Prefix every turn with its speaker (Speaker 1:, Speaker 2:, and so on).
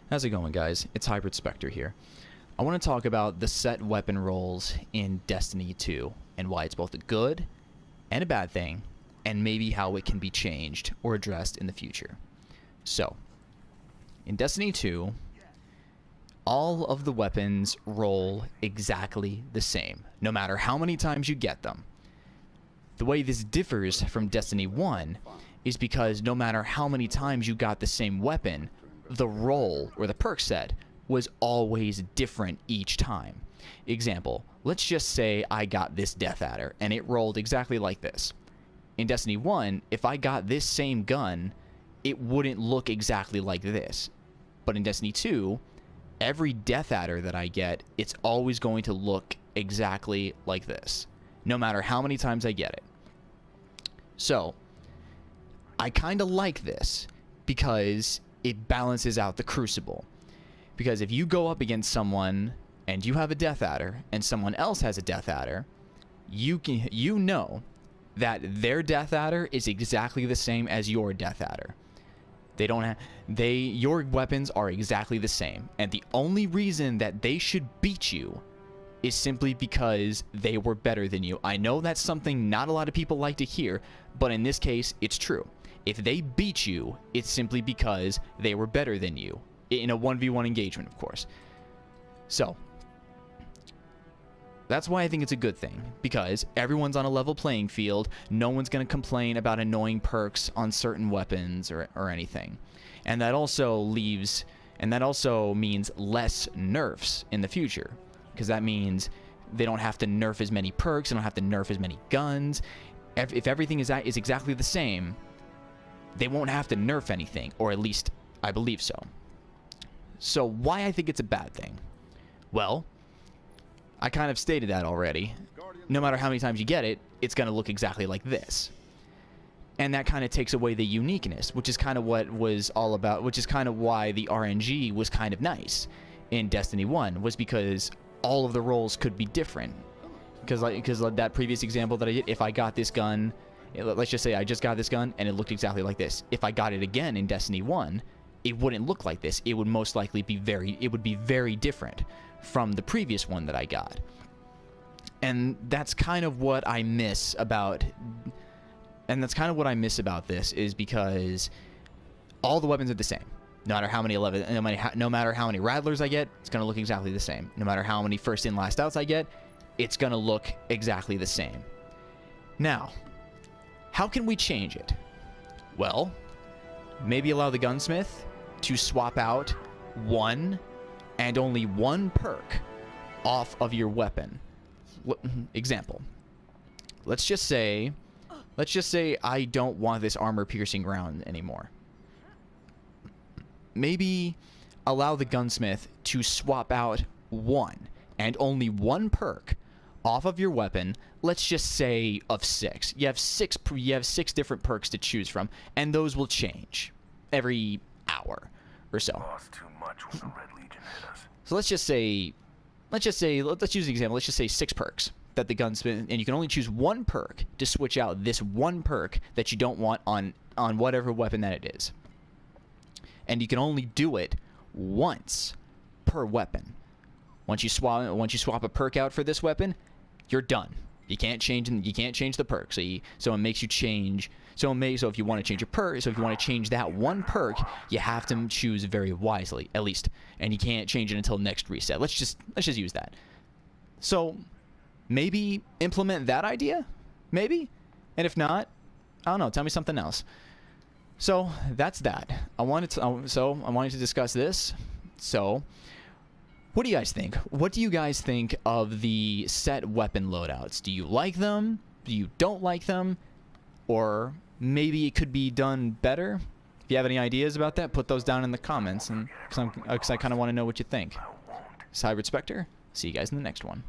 Speaker 1: How's it going, guys? It's Hybrid Spectre here. I want to talk about the set weapon roles in Destiny 2 and why it's both a good and a bad thing, and maybe how it can be changed or addressed in the future. So, in Destiny 2, all of the weapons roll exactly the same, no matter how many times you get them. The way this differs from Destiny 1 is because no matter how many times you got the same weapon, the roll, or the perk set, was always different each time. Example, let's just say I got this Death Adder, and it rolled exactly like this. In Destiny 1, if I got this same gun, it wouldn't look exactly like this. But in Destiny 2, every Death Adder that I get, it's always going to look exactly like this, no matter how many times I get it. So, I kind of like this, because it balances out the Crucible. Because if you go up against someone and you have a Death Adder and someone else has a Death Adder, you know that their Death Adder is exactly the same as your Death Adder. Your weapons are exactly the same, and the only reason that they should beat you is simply because they were better than you. I know that's something not a lot of people like to hear, but in this case, it's true. If they beat you, it's simply because they were better than you. In a 1v1 engagement, of course. So, that's why I think it's a good thing. Because everyone's on a level playing field. No one's going to complain about annoying perks on certain weapons or anything. And that also means less nerfs in the future. Because that means they don't have to nerf as many perks. They don't have to nerf as many guns. If everything is exactly the same, they won't have to nerf anything, or at least I believe so. So why I think it's a bad thing? Well, I kind of stated that already. No matter how many times you get it, it's going to look exactly like this. And that kind of takes away the uniqueness, which is kind of what was all about, which is kind of why the RNG was kind of nice in Destiny 1, was because all of the roles could be different. Because that previous example that I did, if I got this gun, let's just say I just got this gun and it looked exactly like this. If I got it again in Destiny 1, it wouldn't look like this. It would most likely be very different from the previous one that I got. And that's kind of what I miss about this, is because all the weapons are the same. No matter how many no matter how many Rattlers I get, it's going to look exactly the same. No matter how many first in last outs I get, it's going to look exactly the same. Now, how can we change it? Well, maybe allow the gunsmith to swap out one and only one perk off of your weapon. Example. Let's just say I don't want this armor-piercing round anymore. Maybe allow the gunsmith to swap out one and only one perk off of your weapon. Let's just say of 6. You have six different perks to choose from, and those will change every hour or so. So let's use an example. Let's just say 6 perks that the gunsmith, and you can only choose one perk to switch out this one perk that you don't want on whatever weapon that it is. And you can only do it once per weapon. Once you swap a perk out for this weapon, you're done. You can't change the perk. So it makes you change. So if you want to change a perk, so if you want to change that one perk, you have to choose very wisely, at least, and you can't change it until next reset. Let's just use that. So maybe implement that idea, maybe, and if not, I don't know. Tell me something else. So that's that. I wanted to discuss this. So, what do you guys think? What do you guys think of the set weapon loadouts? Do you like them? Do you don't like them? Or maybe it could be done better? If you have any ideas about that, put those down in the comments, and because I kind of want to know what you think. It's Hybrid Spectre. See you guys in the next one.